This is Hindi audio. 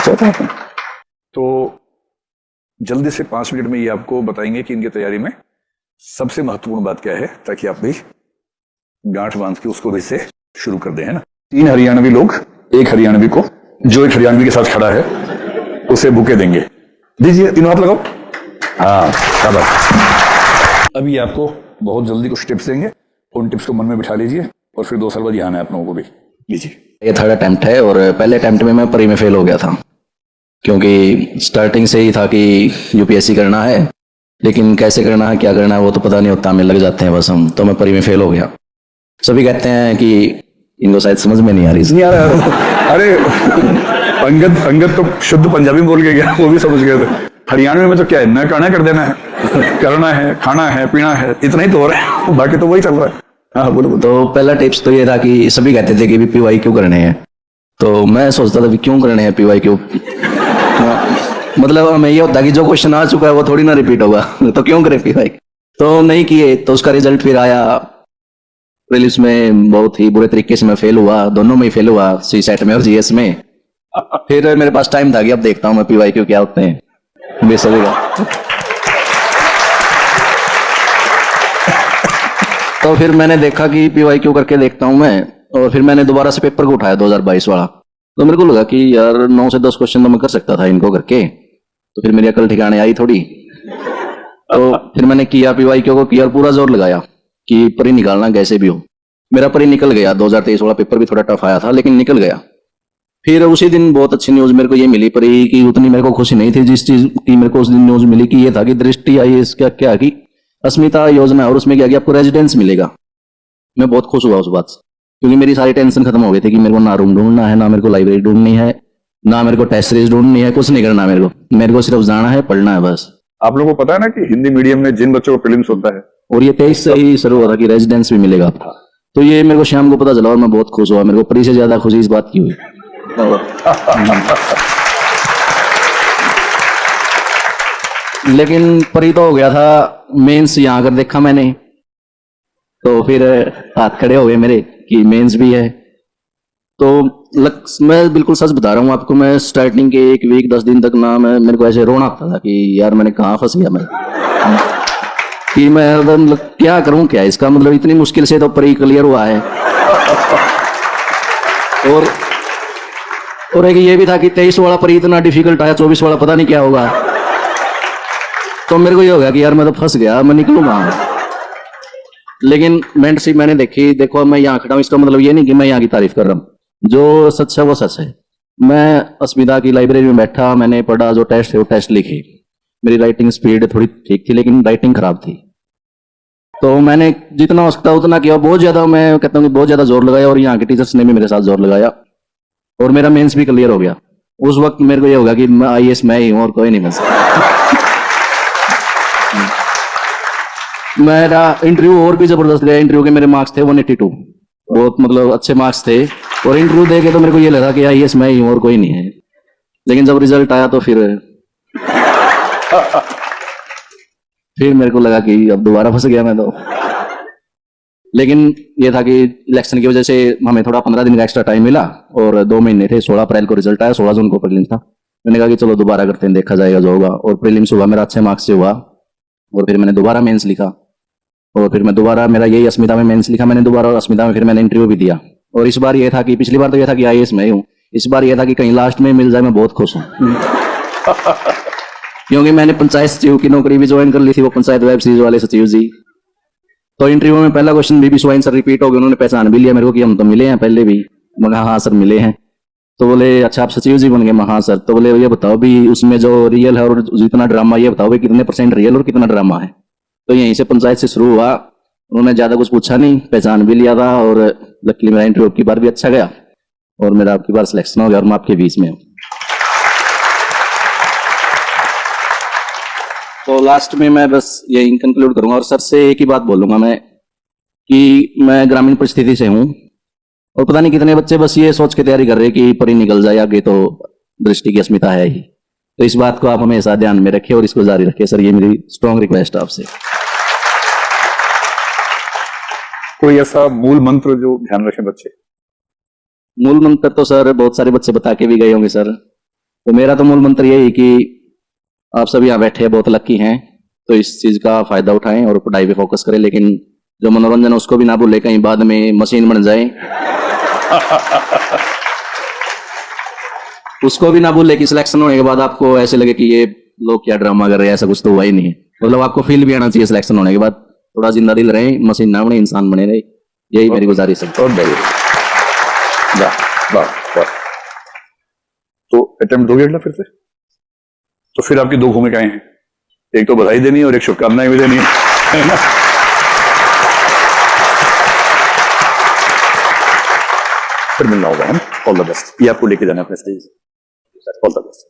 तो जल्दी से 5 मिनट में ये आपको बताएंगे कि इनकी तैयारी में सबसे महत्वपूर्ण बात क्या है, ताकि आप भी गांठ बांध के उसको भी से शुरू कर दें, है ना। 3 हरियाणवी लोग एक हरियाणवी को, जो एक हरियाणवी के साथ खड़ा है, उसे बुके देंगे। दीजिए, तीनों हाथ लगाओ। हाँ, शाबाश। अभी आपको बहुत जल्दी कुछ टिप्स देंगे, उन टिप्स को मन में बिठा लीजिए और फिर 2 साल बाद यहाँ आना है आप लोगों को भी। लीजिए। ये 3rd अटेम्प्ट है और पहले अटेम्प्ट में मैं प्री में फेल हो गया था, क्योंकि स्टार्टिंग से ही था कि यूपीएससी करना है, लेकिन कैसे करना है, क्या करना है, वो तो पता नहीं होता, हमें लग जाते हैं बस हम। तो मैं प्री में फेल हो गया। सभी कहते हैं कि इनको शायद समझ में नहीं आ रही। नहीं आ रहा। अरे अंगद तो शुद्ध पंजाबी बोल के गया, वो भी समझ गए थे। हरियाणवी में तो क्या है, न करना कर देना है, करना है, खाना है, पीना है, इतना ही तो हो रहा है, बाकी तो वही चल रहा है। हाँ बोलो। तो पहला टिप्स तो ये था कि सभी कहते थे कि पीवाई क्यों करने हैं, तो मैं सोचता था कि क्यों करने हैं पीवाई क्यों। मतलब हमें ये होता कि जो क्वेश्चन आ चुका है वो थोड़ी ना रिपीट होगा, तो क्यों करें पीवाई। तो नहीं किए, तो उसका रिजल्ट फिर आया। प्रीलिम्स में बहुत ही बुरे तरीके से मैं फेल हुआ, दोनों में ही फेल हुआ, सीसेट में और जीएस में। फिर मेरे पास टाइम था कि अब देखता हूँ मैं पीवाई क्यों क्या होते हैं बेसभी का। तो फिर मैंने देखा कि पीवाई क्यों करके देखता हूं मैं, और फिर मैंने दोबारा से पेपर को उठाया 2022 वाला। तो मेरे को लगा कि यार 9 से 10 क्वेश्चन तो मैं कर सकता था इनको करके। तो फिर मेरी अकल ठिकाने आई थोड़ी, तो फिर मैंने किया पीवाई क्यों को किया और पूरा जोर लगाया कि परी निकालना कैसे भी हो। मेरा परी निकल गया। 2023 वाला पेपर भी थोड़ा टफ आया था, लेकिन निकल गया। फिर उसी दिन बहुत अच्छी न्यूज मेरे को ये मिली परी की, उतनी मेरे को खुशी नहीं थी जिस चीज की मेरे को उस दिन न्यूज मिली, कि ये था कि दृष्टि IAS का क्या कि अस्मिता योजना, और उसमें क्या कि आपको रेजिडेंस मिलेगा। मैं बहुत खुश हुआ उस बात से, क्योंकि मेरी सारी टेंशन खत्म हो गई थी कि मेरे को ना रूम ढूंढना है, ना मेरे को लाइब्रेरी ढूंढनी है, ना मेरे को टेस्ट सीरीज ढूंढनी है, कुछ नहीं करना मेरे को सिर्फ जाना है, पढ़ना है बस। आप लोगों को पता है ना कि हिंदी मीडियम में जिन बच्चों को प्रीलिम्स होता है, और ये 23 से ही शुरू हुआ था कि रेजिडेंस भी मिलेगा आपका। तो ये मेरे को शाम को पता चला और मैं बहुत खुश हुआ। मेरे को परी से ज्यादा खुशी इस बात की हुई। लेकिन परी तो हो गया था, मेंस यहाँ कर देखा मैंने, तो फिर हाथ खड़े हो गए मेरे कि मेंस भी है। तो मैं बिल्कुल सच बता रहा हूँ आपको, मैं स्टार्टिंग के 1 वीक 10 दिन तक ना मेरे को ऐसे रोना आता था कि यार मैंने कहाँ फंस गया मैं, कि मैं मतलब क्या करूँ, क्या इसका मतलब इतनी मुश्किल से तो परी क्लियर हुआ है। और एक ये भी था कि 23 वाला परी इतना डिफिकल्ट आया, 24 वाला पता नहीं क्या होगा। तो मेरे को ये हो गया कि यार मैं तो फंस गया, मैं निकलूंगा। लेकिन मेंटरशिप मैंने देखी, देखो मैं यहाँ खड़ा हूँ, इसका मतलब ये नहीं कि मैं यहाँ की तारीफ कर रहा हूँ, जो सच है वो सच है। मैं अस्मिता की लाइब्रेरी में बैठा, मैंने पढ़ा, जो टेस्ट है वो टेस्ट लिखी। मेरी राइटिंग स्पीड थोड़ी ठीक थी, लेकिन राइटिंग खराब थी। तो मैंने जितना हो सकता उतना किया, बहुत ज्यादा, मैं कहता हूँ बहुत ज्यादा जोर लगाया, और यहाँ के टीचर्स ने भी मेरे साथ जोर लगाया, और मेरा मेंस भी क्लियर हो गया। उस वक्त मेरे को ये होगा कि मैं IAS मैं ही हूँ और कोई नहीं बन सकता। मेरा इंटरव्यू और भी जबरदस्त गया। इंटरव्यू के मेरे मार्क्स थे 182, बहुत मतलब अच्छे मार्क्स थे। और इंटरव्यू दे के तो मेरे को ये लगा कि IAS मैं ही हूँ और कोई नहीं है। लेकिन जब रिजल्ट आया तो फिर मेरे को लगा कि अब दोबारा फंस गया मैं तो। लेकिन ये था कि इलेक्शन की वजह से हमें थोड़ा 15 दिन का एक्स्ट्रा टाइम मिला, और 2 महीने थे। 16 अप्रैल को रिजल्ट आया, 16 जून को प्रीलिम्स था। मैंने कहा कि चलो दोबारा करते हैं, देखा जाएगा जो होगा। और प्रीलिम्स हुआ मेरा अच्छे मार्क्स से हुआ, और फिर मैंने दोबारा मेंस लिखा, और फिर मैं दोबारा, मेरा यही अस्मिता में मेंस लिखा मैंने दोबारा, और अस्मिता में फिर मैंने इंटरव्यू भी दिया। और इस बार ये था कि पिछली बार तो ये था कि IAS मैं ही हूँ, इस बार ये था कि कहीं लास्ट में मिल जाए, मैं बहुत खुश हूँ। क्योंकि मैंने पंचायत सचिव की नौकरी भी ज्वाइन कर ली थी, वो पंचायत वेब सीरीज वाले सचिव जी। तो इंटरव्यू में पहला क्वेश्चन भी स्वाइन सर रिपीट हो गया, उन्होंने पहचान भी लिया मेरे को कि हम तो मिले हैं पहले भी। मैं कहा हाँ सर मिले हैं। तो बोले अच्छा आप सचिव जी बन गए। मैं हाँ सर। तो बोले ये बताओ भी उसमें जो रियल है और जितना ड्रामा, ये बताओ भाई कितने % रियल और कितना ड्रामा है। तो यहीं से पंचायत से शुरू हुआ। उन्होंने ज्यादा कुछ पूछा नहीं, पहचान भी लिया था, और लकीली मेरा इंटरव्यू की बार भी अच्छा गया, और मेरा आपकी बार सिलेक्शन हो गया, और मैं आपके बीच में हूँ। तो लास्ट में मैं बस यही कंक्लूड करूंगा, और सर से एक ही बात बोलूंगा मैं कि मैं ग्रामीण परिस्थिति से हूं, और पता नहीं कितने बच्चे बस ये सोच के तैयारी कर रहे हैं कि परी निकल जाए आगे तो दृष्टि की अस्मिता है ही। तो इस बात को आप हमेशा ध्यान में रखें और इसको जारी रखें सर, ये मेरी स्ट्रॉन्ग रिक्वेस्ट है आपसे। कोई ऐसा मूल मंत्र जो ध्यान रखें बच्चे? मूल मंत्र तो सर बहुत सारे बच्चे बता के भी गए होंगे सर, तो मेरा तो मूल मंत्र यही कि आप सब यहाँ बैठे हैं, बहुत लकी हैं, तो इस चीज का फायदा उठाएं और पढ़ाई पे फोकस करें, लेकिन जो मनोरंजन है उसको भी ना भूले, कहीं बाद में मशीन बन जाए। उसको भी ना भूले कि सिलेक्शन होने के बाद आपको ऐसे लगे कि ये लोग क्या ड्रामा कर रहे हैं, ऐसा कुछ तो हुआ ही नहीं है। मतलब आपको फील भी आना चाहिए सिलेक्शन होने के बाद, थोड़ा जिंदा दिल रहे, मशीन ना बने, इंसान बने रहे, यही मेरी गुजारिश है। और बढ़िया, वाह वाह वाह। तो अटेम्प्ट दोगे अगला फिर से? तो फिर आपकी दो भूमिकाएं हैं, एक तो बधाई देनी है और एक शुभकामनाएं भी देनी है ना? फिर मिलना होगा, ऑल द बेस्ट। ये आपको लेके जाना है अपने स्टेज, ऑल द बेस्ट।